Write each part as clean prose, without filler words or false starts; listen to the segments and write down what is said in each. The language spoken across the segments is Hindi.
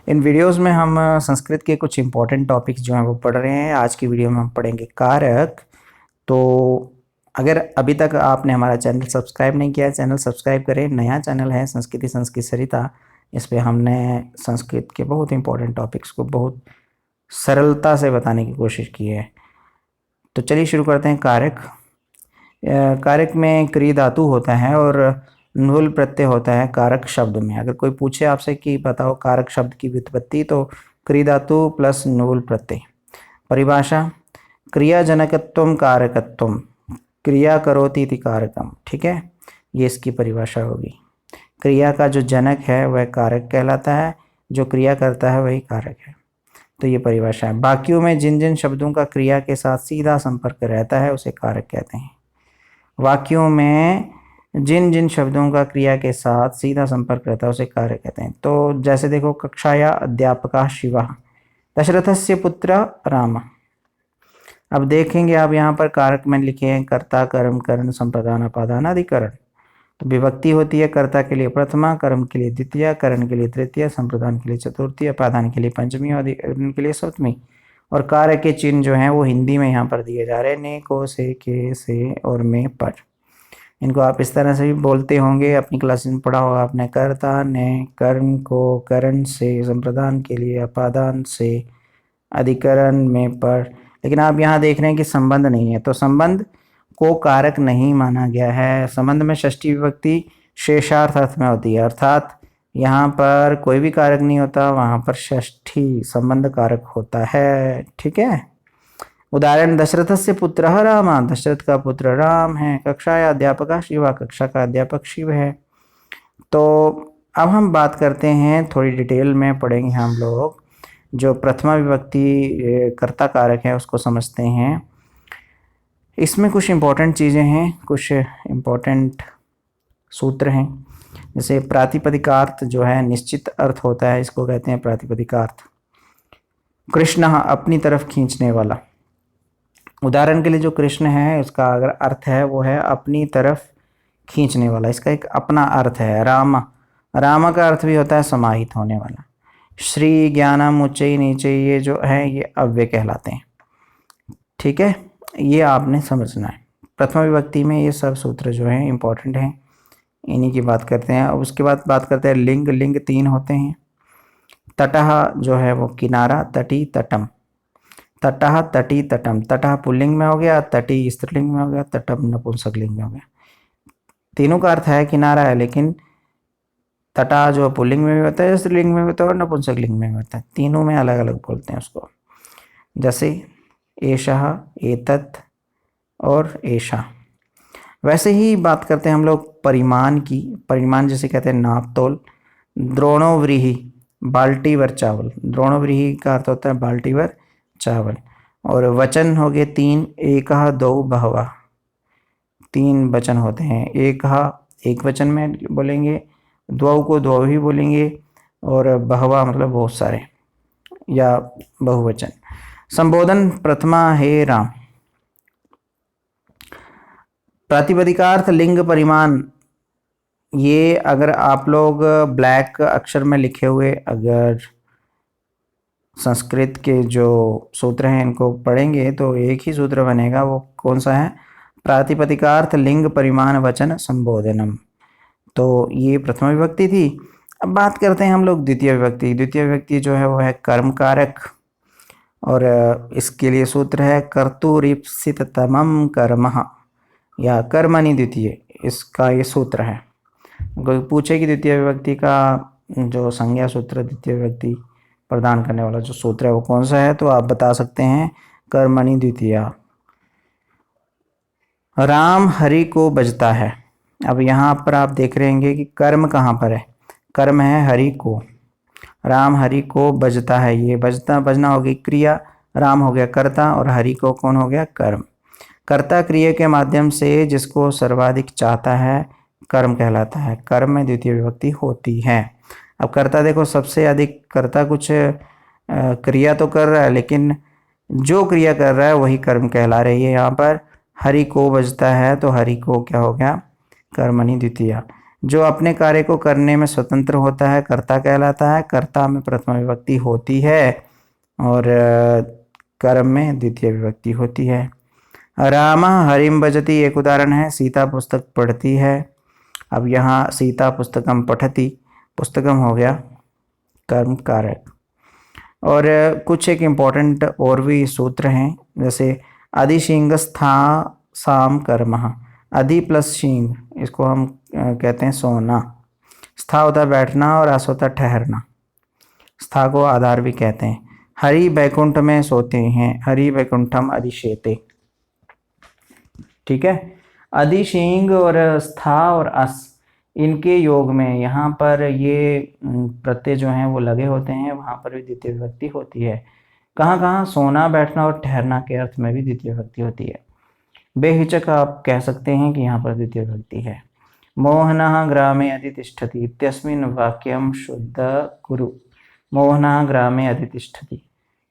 इन वीडियोस में हम संस्कृत के कुछ इम्पोर्टेंट टॉपिक्स जो हैं वो पढ़ रहे हैं। आज की वीडियो में हम पढ़ेंगे कारक। तो अगर अभी तक आपने हमारा चैनल सब्सक्राइब नहीं किया है, चैनल सब्सक्राइब करें। नया चैनल है संस्कृति संस्कृत सरिता। इस पे हमने संस्कृत के बहुत इंपॉर्टेंट टॉपिक्स को बहुत सरलता से बताने की कोशिश की है। तो चलिए शुरू करते हैं। कारक। कारक में क्रिया धातु होता है और नूल प्रत्यय होता है कारक शब्द में। अगर कोई पूछे आपसे कि बताओ कारक शब्द की व्युत्पत्ति, तो क्रिया धातु प्लस नूल प्रत्यय। परिभाषा, क्रियाजनकत्वम कारकत्वम, क्रिया करोति इति कारकम। ठीक है, ये इसकी परिभाषा होगी। क्रिया का जो जनक है वह कारक कहलाता है, जो क्रिया करता है वही कारक है। तो ये परिभाषा है। वाक्यों में जिन जिन शब्दों का क्रिया के साथ सीधा संपर्क रहता है उसे कारक कहते हैं। वाक्यों में जिन जिन शब्दों का क्रिया के साथ सीधा संपर्क रहता है उसे कारक कहते हैं। तो जैसे देखो, कक्षाया अध्यापका शिवः, दशरथस्य पुत्र राम। अब देखेंगे आप यहाँ पर कारक में लिखे हैं कर्ता, कर्म, करण, संप्रदान, अपादान, अधिकरण। तो विभक्ति होती है कर्ता के लिए प्रथमा, कर्म के लिए द्वितीय, करण के लिए तृतीय, संप्रदान के लिए चतुर्थी, अपादान के लिए पंचमी और अधिकरण के लिए सप्तमी। और कारक के चिन्ह जो हैं वो हिंदी में यहाँ पर दिए जा रहे हैं, ने, को, से, के, से और में, पर। इनको आप इस तरह से भी बोलते होंगे, अपनी क्लास में पढ़ा होगा आपने। कर्ता ने, कर्म को, करण से, संप्रदान के लिए, अपादान से, अधिकरण में, पर। लेकिन आप यहाँ देख रहे हैं कि संबंध नहीं है, तो संबंध को कारक नहीं माना गया है। संबंध में षष्ठी विभक्ति शेषार्थ अर्थ में होती है, अर्थात यहाँ पर कोई भी कारक नहीं होता, वहाँ पर षष्ठी संबंध कारक होता है। ठीक है। उदाहरण, दशरथस्य पुत्रः रामः, दशरथ का पुत्र राम है। कक्षाया अध्यापका शिवः, कक्षा का अध्यापक शिव है। तो अब हम बात करते हैं, थोड़ी डिटेल में पढ़ेंगे हम लोग। जो प्रथमा विभक्ति कर्ता कारक है उसको समझते हैं। इसमें कुछ इम्पोर्टेंट चीज़ें हैं, कुछ इम्पोर्टेंट सूत्र हैं। जैसे प्रातिपदिकार्थ जो है निश्चित अर्थ होता है, इसको कहते हैं प्रातिपदिकार्थ। कृष्ण, अपनी तरफ खींचने वाला। उदाहरण के लिए जो कृष्ण है उसका अगर अर्थ है वो है अपनी तरफ खींचने वाला, इसका एक अपना अर्थ है। राम, राम का अर्थ भी होता है समाहित होने वाला। श्री, ज्ञानम, उच्चई, नीचे, ये जो है ये अव्यय कहलाते हैं। ठीक है, ये आपने समझना है। प्रथमा विभक्ति में ये सब सूत्र जो हैं इंपॉर्टेंट हैं, इन्हीं की बात करते हैं। अब उसके बाद बात करते हैं लिंग। लिंग 3 होते हैं। तटः जो है वो किनारा, तटी, तटम। तटः, तटी, तटम। तटः पुल्लिंग में हो गया, तटी स्त्रीलिंग में हो गया, तटम नपुंसकलिंग में हो गया। तीनों का अर्थ है किनारा है, लेकिन तटा जो पुल्लिंग में भी होता है, स्त्रीलिंग में भी होता है और नपुंसकलिंग में भी होता है। तीनों में अलग अलग बोलते हैं उसको। जैसे एषः, एतत् और एषा। वैसे ही बात करते हैं हम लोग परिमाण की। परिमाण जैसे कहते हैं नाप तोल। द्रोणोव्रीहि, बाल्टी भर चावल। द्रोणोव्रीहि का अर्थ होता है बाल्टी भर चावल। और वचन हो गए 3, एकः, द्वौ, बहवः। 3 वचन होते हैं। एकः एक वचन में बोलेंगे, द्वौ को द्वौ ही बोलेंगे, और बहवः मतलब बहुत सारे या बहुवचन। संबोधन, प्रथमा हे राम। प्रातिपदिकार्थ, लिंग, परिमाण। ये अगर आप लोग ब्लैक अक्षर में लिखे हुए अगर संस्कृत के जो सूत्र हैं इनको पढ़ेंगे तो एक ही सूत्र बनेगा। वो कौन सा है? प्रातिपदिकार्थ, लिंग, परिमाण, वचन, संबोधनम। तो ये प्रथमा विभक्ति थी। अब बात करते हैं हम लोग द्वितीय विभक्ति। द्वितीय विभक्ति जो है वो है कर्म कारक, और इसके लिए सूत्र है कर्तुरीप्सिततमं कर्मः या कर्मणि द्वितीय, इसका ये सूत्र है। कोई पूछे कि द्वितीय विभक्ति का जो संज्ञा सूत्र, द्वितीय विभक्ति प्रदान करने वाला जो सूत्र है वो कौन सा है, तो आप बता सकते हैं कर्मणि द्वितीय। राम हरि को बजता है। अब यहाँ पर आप देख रहे हैं कि कर्म कहाँ पर है। कर्म है हरि को। राम हरि को बजता है, ये बजता बजना हो गई क्रिया। राम हो गया कर्ता और हरि को कौन हो गया? कर्म। कर्ता क्रिया के माध्यम से जिसको सर्वाधिक चाहता है कर्म कहलाता है। कर्म में द्वितीय विभक्ति होती है। अब कर्ता देखो, सबसे अधिक कर्ता कुछ क्रिया तो कर रहा है, लेकिन जो क्रिया कर रहा है वही कर्म कहला रही है। यहाँ पर हरि को बजता है तो हरि को क्या हो गया? कर्मणि द्वितीय। जो अपने कार्य को करने में स्वतंत्र होता है कर्ता कहलाता है। कर्ता में प्रथमा विभक्ति होती है और कर्म में द्वितीय विभक्ति होती है। रामा हरिम भजति एक उदाहरण है, सीता पुस्तक पढ़ती है। अब यहाँ सीता पुस्तकम पठति, पुस्तकम हो गया कर्म कारक। और कुछ एक इम्पॉर्टेंट और भी सूत्र हैं, जैसे अधिशिंगस्था साम कर्मः, अधि प्लस शींग इसको हम कहते हैं सोना। स्था होता है बैठना और अस होता है ठहरना, स्था को आधार भी कहते हैं। हरि बैकुंठ में सोते हैं, हरि बैकुंठम अधिशेते। ठीक है, अधिशिंग और स्था और अस इनके योग में यहाँ पर ये प्रत्यय जो हैं वो लगे होते हैं, वहाँ पर भी द्वितीय विभक्ति होती है। कहाँ कहाँ? सोना बैठना और ठहरना के अर्थ में भी द्वितीय विभक्ति होती है। बेहिचक आप कह सकते हैं कि यहाँ पर द्वितीय विभक्ति है। मोहनः ग्रामे अधितिष्ठति इत्यस्मिन् वाक्यम शुद्ध कुरु। मोहनः ग्रामे अधितिष्ठति,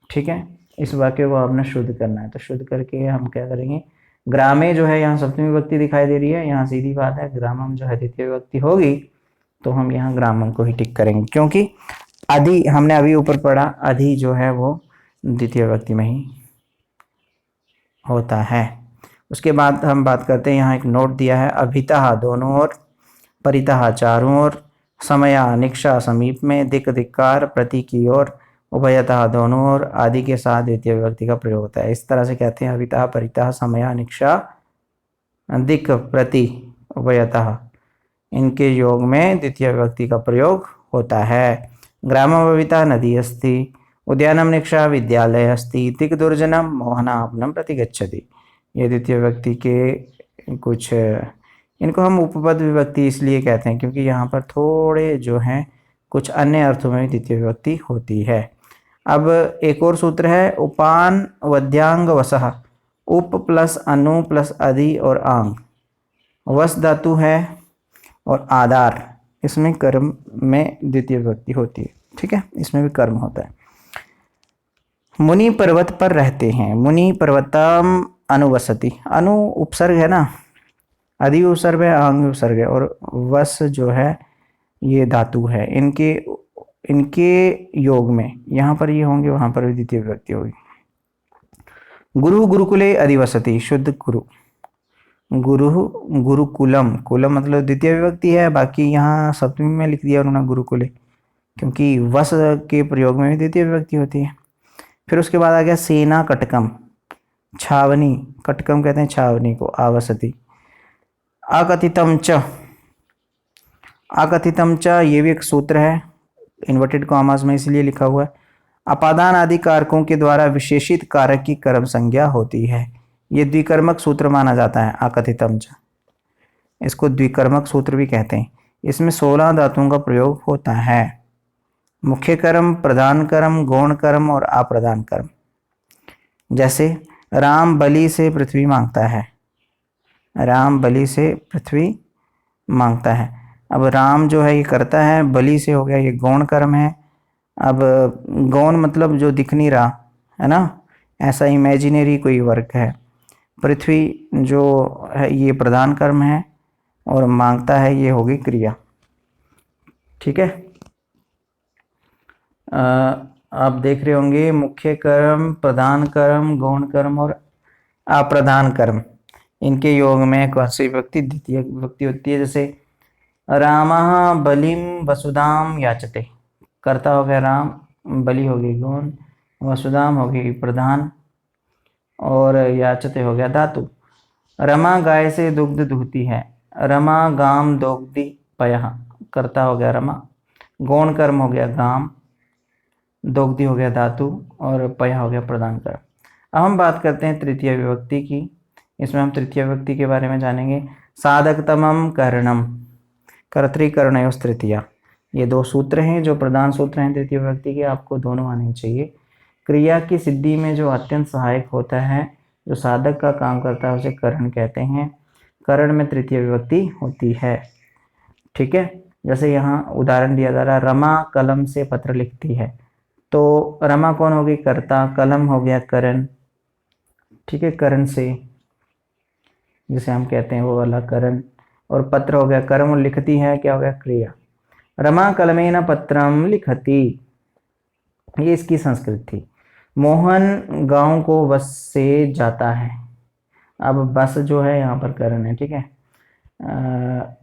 ठीक है, इस वाक्य को आपने शुद्ध करना है। तो शुद्ध करके हम क्या करेंगे, ग्रामे जो है यहाँ सप्तमी विभक्ति दिखाई दे रही है, यहाँ सीधी बात है ग्रामम जो है द्वितीय विभक्ति होगी, तो हम यहाँ ग्रामम को ही टिक करेंगे, क्योंकि अधि हमने अभी ऊपर पढ़ा, अधि जो है वो द्वितीय विभक्ति में ही होता है। उसके बाद हम बात करते हैं, यहाँ एक नोट दिया है, अभितः दोनों ओर, परितः चारों ओर, समया निक्षा समीप में, दिक धिक्कार प्रति की ओर, उभयतः दोनों ओर आदि के साथ द्वितीय विभक्ति का प्रयोग होता है। इस तरह से कहते हैं अभितः परितः समया निक्षा दिक प्रति उभयतः, इनके योग में द्वितीय विभक्ति का प्रयोग होता है। ग्रामम भविता नदी अस्ति, उद्यानम निक्षा विद्यालय अस्ति, दिक दुर्जनम मोहनापनम प्रति गच्छति। ये द्वितीय विभक्ति के कुछ, इनको हम उपपद विभक्ति इसलिए कहते हैं क्योंकि यहाँ पर थोड़े जो हैं कुछ अन्य अर्थों में द्वितीय विभक्ति होती है। अब एक और सूत्र है, उपान वद्यांग वसः, उप प्लस अनु प्लस अधि और आंग, वस धातु है और आधार, इसमें कर्म में द्वितीय विभक्ति होती है। ठीक है, इसमें भी कर्म होता है। मुनि पर्वत पर रहते हैं, मुनि पर्वतम अनुवसति, अनु उपसर्ग है ना, अधि उपसर्ग है, आंग उपसर्ग है और वस जो है ये धातु है। इनके योग में यहाँ पर ये होंगे, वहाँ पर भी द्वितीय विभक्ति होगी। गुरु गुरुकुले अधिवसति, शुद्ध गुरु, गुरु गुरुकुलम, कुलम मतलब द्वितीय विभक्ति है, बाकी यहाँ सप्तमी में लिख दिया उन्होंने गुरुकुले, क्योंकि वस के प्रयोग में भी द्वितीय विभक्ति होती है। फिर उसके बाद आ गया सेना कटकम, छावनी, कटकम कहते हैं छावनी को, आवसति। अकथितम च, अकथितम च ये भी एक सूत्र है, इन्वर्टेड कॉमास में इसलिए लिखा हुआ है। अपादान आदि कारकों के द्वारा विशेषित कारक की कर्म संज्ञा होती है, ये द्विकर्मक सूत्र माना जाता है। अकथितम च, इसको द्विकर्मक सूत्र भी कहते हैं। इसमें 16 धातुओं का प्रयोग होता है, मुख्य कर्म, प्रधान कर्म, गौण कर्म और अप्रधान कर्म। जैसे राम बलि से पृथ्वी मांगता है, राम बलि से पृथ्वी मांगता है। अब राम जो है ये करता है, बलि से हो गया, ये गौण कर्म है। अब गौण मतलब जो दिख नहीं रहा है ना, ऐसा इमेजिनरी कोई वर्क है। पृथ्वी जो है ये प्रधान कर्म है और मांगता है ये होगी क्रिया। ठीक है, आप देख रहे होंगे मुख्य कर्म, प्रधान कर्म, गौण कर्म और अप्रधान कर्म, इनके योग में कौन सी विभक्ति? द्वितीय विभक्ति होती है। जैसे रामः बलिम वसुधाम याचते, कर्ता हो गया राम, बलि होगी गौण, वसुधाम होगी प्रधान और याचते हो गया धातु। रमा गाय से दुग्ध दुहती है, रमा गाम दोग्धि पयः, कर्ता हो गया रमा, गौण कर्म हो गया गाम, दोग्धि हो गया धातु और पयः हो गया प्रधान कर्म। अब हम बात करते हैं तृतीय विभक्ति की। इसमें हम तृतीय विभक्ति के बारे में जानेंगे। साधकतमम करणम, कर्तृकरणयोस् तृतीया, ये दो सूत्र हैं जो प्रधान सूत्र हैं तृतीय विभक्ति के, आपको दोनों आने चाहिए। क्रिया की सिद्धि में जो अत्यंत सहायक होता है, जो साधक का काम करता है, उसे करण कहते हैं। करण में तृतीय विभक्ति होती है। ठीक है, जैसे यहाँ उदाहरण दिया जा रहा है, रमा कलम से पत्र लिखती है, तो रमा कौन होगी? कर्ता, कलम हो गया करण। ठीक है, करण से जिसे हम कहते हैं वो वाला करण, और पत्र हो गया कर्म और लिखती है क्या हो गया क्रिया। रमा कलमेन पत्रम लिखती, ये इसकी संस्कृत थी। मोहन गांव को बस से जाता है, अब बस जो है यहाँ पर करण है, ठीक है।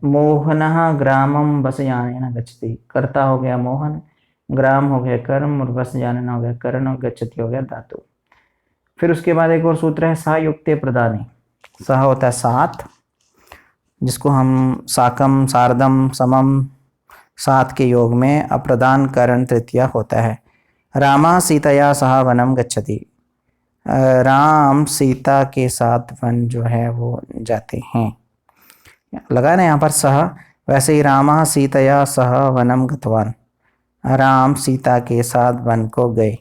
मोहनः ग्रामम बस यानेन गच्छति, कर्ता हो गया मोहन, ग्राम हो गया कर्म और बस यानेन हो गया करण और गच्छति हो गया धातु। फिर उसके बाद एक और सूत्र है सा युक्ते प्रदाने। सह होता है सात, जिसको हम साकम सार्धम समम सात के योग में अप्रदान करण तृतीया होता है। रामा सीतया सह वनम गच्छति, राम सीता के साथ वन जो है वो जाते हैं, लगा ना यहाँ पर सह। वैसे ही रामा सीतया सह वनम गतवान, राम सीता के साथ वन को गए।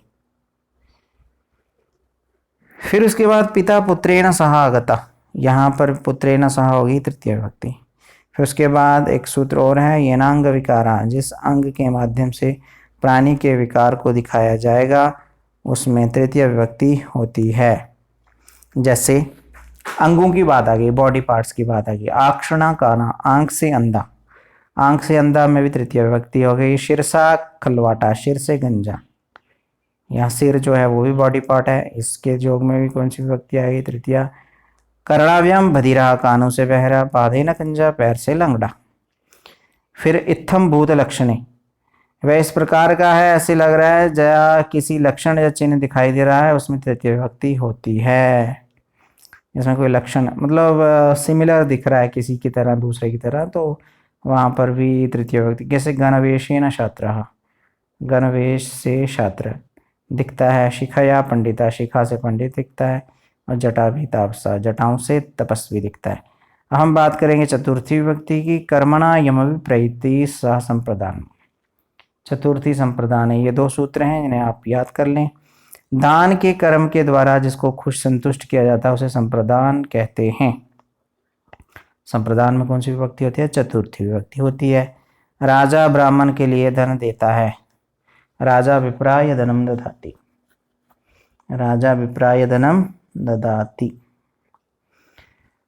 फिर उसके बाद पिता पुत्रेण सह आगता, यहाँ पर पुत्रेण सह होगी तृतीय विभक्ति। फिर उसके बाद एक सूत्र और है येनांग विकारा, जिस अंग के माध्यम से प्राणी के विकार को दिखाया जाएगा उसमें तृतीय विभक्ति होती है। जैसे अंगों की बात आ गई, बॉडी पार्ट्स की बात आ गई। आक्षणा काना, आंख से अंधा, आंख से अंधा में भी तृतीय विभक्ति हो गई। शिरसा खलवाटा, शिर से गंजा, यहाँ सिर जो है वो भी बॉडी पार्ट है, इसके योग में भी कौन सी विभक्ति आएगी तृतीया। करणाव्याम बधिरा, कानों से बहरा, बाधे न कंजा, पैर से लंगड़ा। फिर इत्थम भूत लक्षणे, वह इस प्रकार का है ऐसे लग रहा है जया किसी लक्षण या चिन्ह दिखाई दे रहा है, उसमें तृतीय विभक्ति होती है। इसमें कोई लक्षण मतलब सिमिलर दिख रहा है किसी की तरह दूसरे की तरह, तो वहाँ पर भी तृतीय विभक्ति। जैसे गणवेशेन छात्रः, गणवेश से छात्र दिखता है। शिखया पंडिता, शिखा से पंडित दिखता है। और जटा भी तापसा, जटाओं से तपस्वी दिखता है। अब हम बात करेंगे चतुर्थी विभक्ति की। कर्मणा यमभिप्रैति सह संप्रदान, चतुर्थी संप्रदान है। ये दो सूत्र हैं जिन्हें आप याद कर लें। दान के कर्म के द्वारा जिसको खुश संतुष्ट किया जाता है उसे संप्रदान कहते हैं। संप्रदान में कौन सी विभक्ति होती है, चतुर्थी विभक्ति होती है। राजा ब्राह्मण के लिए धन देता है, राजा विप्राय धनम ददाति, राजा विप्राय धनम ददाति।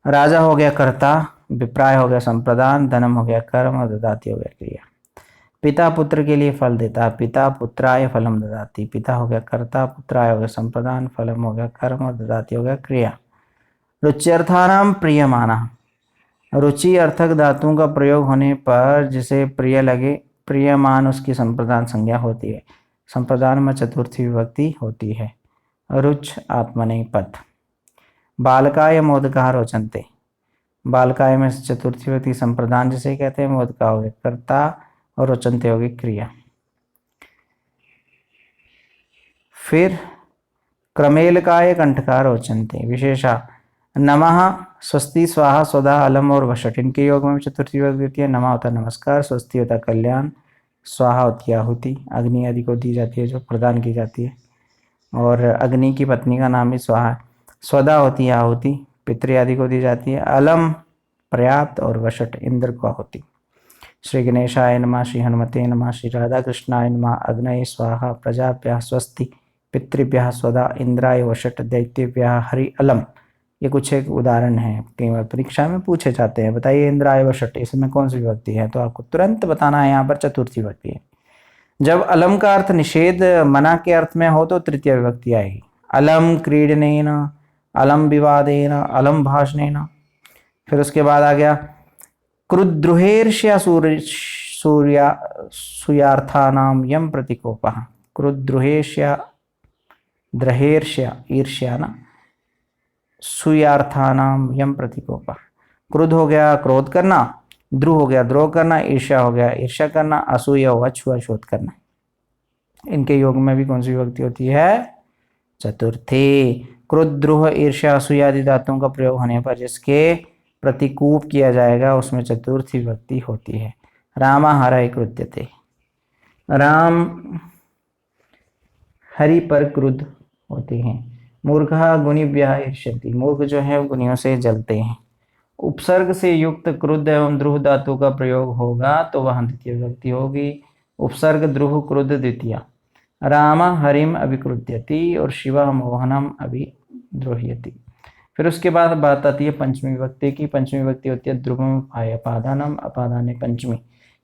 राजा हो गया कर्ता, विप्राय हो गया संप्रदान, धनम हो गया कर्म और ददाति हो गया क्रिया। पिता पुत्र के लिए फल देता है, पिता पुत्राय फलम ददाति, पिता हो गया कर्ता, पुत्राय हो गया संप्रदान, फलम हो गया कर्म और ददाति हो गया क्रिया। रुच्यर्थानाम प्रियमाना, रुचि अर्थक धातुओं का प्रयोग होने पर जिसे प्रिय लगे, प्रियमान उसकी संप्रदान संज्ञा होती है। संप्रदान में चतुर्थी विभक्ति होती है। रुच आत्मनेपद। बालकाय मोदका रोचन्ते, बालकाय में चतुर्थी विभक्ति संप्रदान जिसे कहते हैं, मोदका हो गया कर्ता और रोचन्ते हो गई क्रिया। फिर क्रमेलकाय कंठका रोचन्ते विशेषा। नमः स्वस्ति स्वाहा स्वधा अलम और वषट, इनके योग में चतुर्थी विभक्ति होती है। नमः होता स्वस्ति स्वस्ति होता कल्याण, स्वाहा होती आहुति, अग्नि आदि को दी जाती है जो प्रदान की जाती है, और अग्नि की पत्नी का नाम भी स्वाहा है। स्वधा होती है आहुति, पितृ आदि को दी जाती है। अलम पर्याप्त और वषट इंद्र को आहुति। श्री गणेशाय नमः, श्री हनुमते नमः, श्री राधा कृष्णाय नमः। अग्नये स्वाहा, प्रजाभ्यः स्वस्ति, पितृभ्यः स्वधा, इंद्राय वषट, दैत्यभ्यः हरि अलम। ये कुछ एक उदाहरण है, कई बार परीक्षा में पूछे जाते हैं, बताइए इंद्राय वषट इसमें कौन सी विभक्ति है, तो आपको तुरंत बताना है यहाँ पर चतुर्थी विभक्ति है। जब अलम का अर्थ निषेध मना के अर्थ में हो तो तृतीय विभक्ति आएगी। अलम क्रीडनेन, अलम विवादेन, अलम भाषणेन। फिर उसके बाद आ गया क्रुद्रुहेर्ष्या सूर्यार्थानाम यम प्रतिकोपः। क्रुद्रुहेर्ष्या, द्रहेर्ष्या ईर्ष्या ना, सूयार्थानाम यम प्रतिकोपः। क्रुद्ध हो गया क्रोध करना, द्रुह हो गया द्रोह करना, ईर्ष्या हो गया ईर्ष्या करना, असूया हुआ छुआछूत करना। इनके योग में भी कौन सी विभक्ति होती है, चतुर्थी। क्रोध द्रोह ईर्ष्या असूया आदि धातुओं का प्रयोग होने पर जिसके प्रतिकूप किया जाएगा उसमें चतुर्थी विभक्ति होती है। रामा हरय क्रुध्यते, राम हरि पर क्रुद्ध होते हैं। मूर्खः गुणिभ्यः ईर्ष्यति, मूर्ख जो है वो गुणियों से जलते हैं। उपसर्ग से युक्त क्रुद्ध एवं द्रुह धातु का प्रयोग होगा तो वह द्वितीय विभक्ति होगी। उपसर्ग द्रुह क्रुद्ध द्वितीय। राम हरिम अभिक्रुध्यति और शिव मोहनम अभिद्रोह्यति। फिर उसके बाद बात आती है पंचमी विभक्ति की। पंचमी विभक्ति होती है ध्रुवम आय अपादानम अपादाने पंचमी।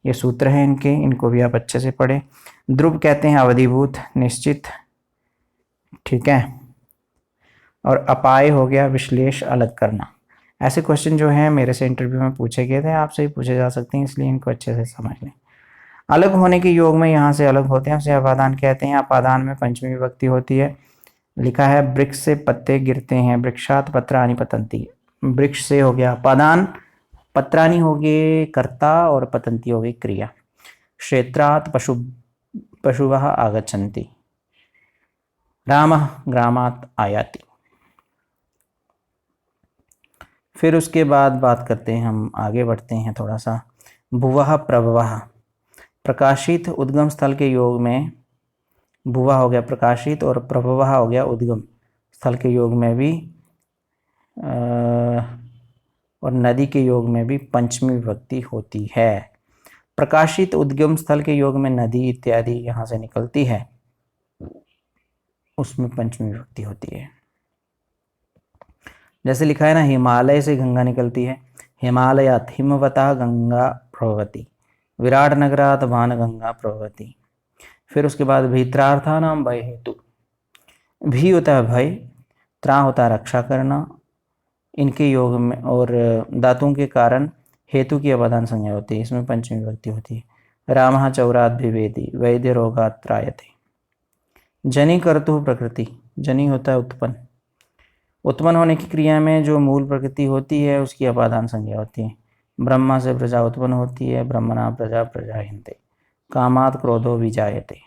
ये सूत्र हैं इनके, इनको भी आप अच्छे से पढ़ें। ध्रुव कहते हैं अवधिभूत, निश्चित, ठीक है। और अपाय हो गया विश्लेष, अलग करना। ऐसे क्वेश्चन जो हैं मेरे से इंटरव्यू में पूछे गए थे, आपसे भी पूछे जा सकते हैं, इसलिए इनको अच्छे से समझ लें। अलग होने के योग में यहाँ से अलग होते हैं, उसे अपादान कहते हैं। अपादान में पंचमी विभक्ति होती है। लिखा है वृक्ष से पत्ते गिरते हैं, वृक्षात पत्राणि पतंती। वृक्ष से हो गया अपादान, पत्राणि हो गए कर्ता और पतंती हो गई क्रिया। क्षेत्रात पशुवः आगच्छन्ति, रामः ग्रामात् आयाति। फिर उसके बाद बात करते हैं, हम आगे बढ़ते हैं थोड़ा सा। भुवः प्रभवः, प्रकाशित उद्गम स्थल के योग में भुवा हो गया प्रकाशित और प्रभवः हो गया उद्गम स्थल के योग में भी और नदी के योग में भी पंचमी विभक्ति होती है। प्रकाशित उद्गम स्थल के योग में नदी इत्यादि यहाँ से निकलती है, उसमें पंचमी विभक्ति होती है। जैसे लिखा है ना, हिमालय से गंगा निकलती है, हिमालयात हिमवतः गंगा प्रभवती, विराट नगरात बाणगंगा प्रभवती। फिर उसके बाद भीत्रार्था नाम भय हेतु, भी होता है भय, त्रा होता है रक्षा करना, इनके योग में और धातुओं के कारण हेतु की अवधान संज्ञा होती है, इसमें पंचमी विभक्ति होती है। रामः चौरात विवेदी, वैद्य रोगात् त्रायते। जनि कर्तुः प्रकृति, जनि होता है उत्पन्न, उत्पन्न होने की क्रिया में जो मूल प्रकृति होती है उसकी अपादान संज्ञा होती है। ब्रह्मा से प्रजा उत्पन्न होती है, ब्रह्मणा प्रजा प्रजायन्ते, कामात् क्रोधो विजायते।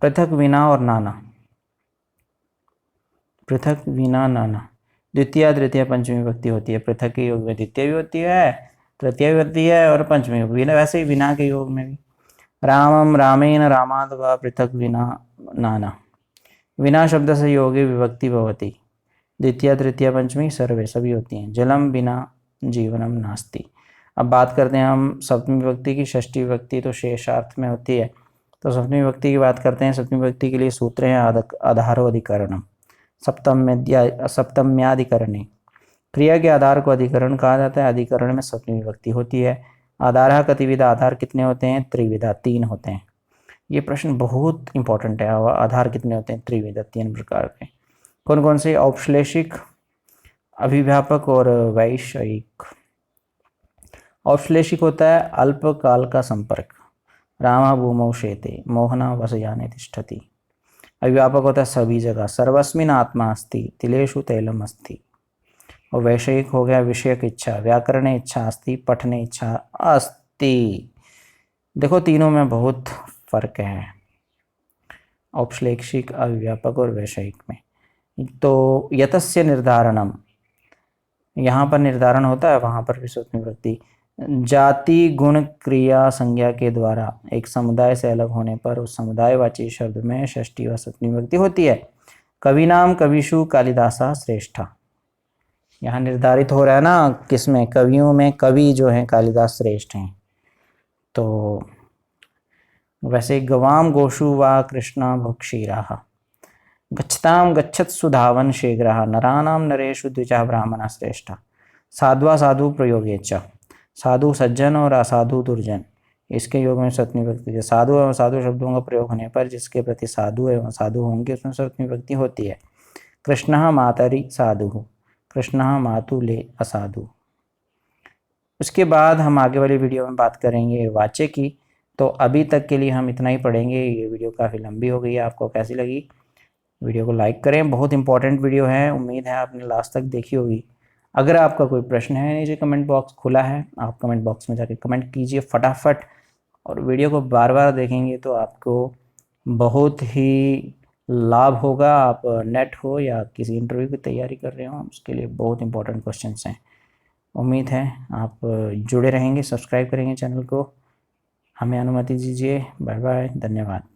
पृथक विना और नाना, पृथक विना नाना, द्वितीय तृतीय पंचमी विभक्ति होती है। पृथक के योग में द्वितीय भी होती है, तृतीय भी होती है और पंचमी भी। वैसे ही विना के योग में भी रामम रामेण रामात् व पृथक विना नाना। विना शब्द से योगे विभक्ति भवति, द्वितीय तृतीय पंचमी सर्वे सभी होती हैं। जलम बिना जीवनम नास्ति। अब बात करते हैं हम सप्तमी विभक्ति की। षष्ठी विभक्ति तो शेषार्थ में होती है, तो सप्तमी विभक्ति की बात करते हैं। सप्तमी विभक्ति के लिए सूत्र हैं आधारो अधिकरणम, सप्तम्याधिकरणे। क्रिया के आधार को अधिकरण कहा जाता है, अधिकरण में सप्तमी विभक्ति होती है। आधार कतिविधा, आधार कितने होते हैं? त्रिविधा, 3 होते हैं। ये प्रश्न बहुत इंपॉर्टेंट है। आधार कितने होते हैं? त्रिविधा, 3 प्रकार के। कौन कौन से? औपश्लेषिक, अभिव्यापक और वैषयिक। औपश्लेषिक होता है अल्पकाल का संपर्क, रामा भूमौ शेते मोहना वसयाने तिष्ठति। अभिव्यापक होता है सभी जगह, सर्वस्मिन् आत्मा अस्ति तिलेषु तैलम अस्ति। और वैषयिक हो गया विषयक इच्छा, व्याकरणे इच्छा अस्ति पठने इच्छा अस्ति। देखो तीनों में बहुत फर्क है, औपश्लेषिक, अभिव्यापक और वैषयिक में। तो यतस्य निर्धारणम, यहाँ पर निर्धारण होता है, वहाँ पर भी सप्तमी विभक्ति। जाति गुण क्रिया संज्ञा के द्वारा एक समुदाय से अलग होने पर उस समुदायवाची शब्द में षष्ठी व सप्तमी विभक्ति होती है। कवि नाम कविषु कालिदासा श्रेष्ठा। यहाँ निर्धारित हो रहा है ना किसमें? कवियों में कवि जो हैं कालिदास श्रेष्ठ हैं। तो वैसे गवाम गोषु वा कृष्णा भुक्षीराः, गच्छताम गच्छत्सु धावन शीघ्रः, नराणाम नरेषु द्विजा ब्राह्मणा श्रेष्ठा। साध्वा साधु प्रयोगे च, साधु सज्जन और असाधु दुर्जन, इसके योग में सप्तमी विभक्ति। साधु एवं साधु शब्दों का प्रयोग होने पर जिसके प्रति साधु एवं साधु होंगे उसमें सप्तमी विभक्ति होती है। कृष्णः मातरि साधु, कृष्णः मातुले असाधु। उसके बाद हम आगे वाली वीडियो में बात करेंगे वाच्य की। तो अभी तक के लिए हम इतना ही पढ़ेंगे। ये वीडियो काफ़ी लंबी हो गई है, आपको कैसी लगी? वीडियो को लाइक करें, बहुत इंपॉर्टेंट वीडियो है, उम्मीद है आपने लास्ट तक देखी होगी। अगर आपका कोई प्रश्न है, नीचे कमेंट बॉक्स खुला है, आप कमेंट बॉक्स में जाके कमेंट कीजिए फटाफट। और वीडियो को बार बार देखेंगे तो आपको बहुत ही लाभ होगा। आप नेट हो या किसी इंटरव्यू की तैयारी कर रहे हो, उसके लिए बहुत इंपॉर्टेंट क्वेश्चंस हैं। उम्मीद है आप जुड़े रहेंगे, सब्सक्राइब करेंगे चैनल को। हमें अनुमति दीजिए। बाय बाय, धन्यवाद।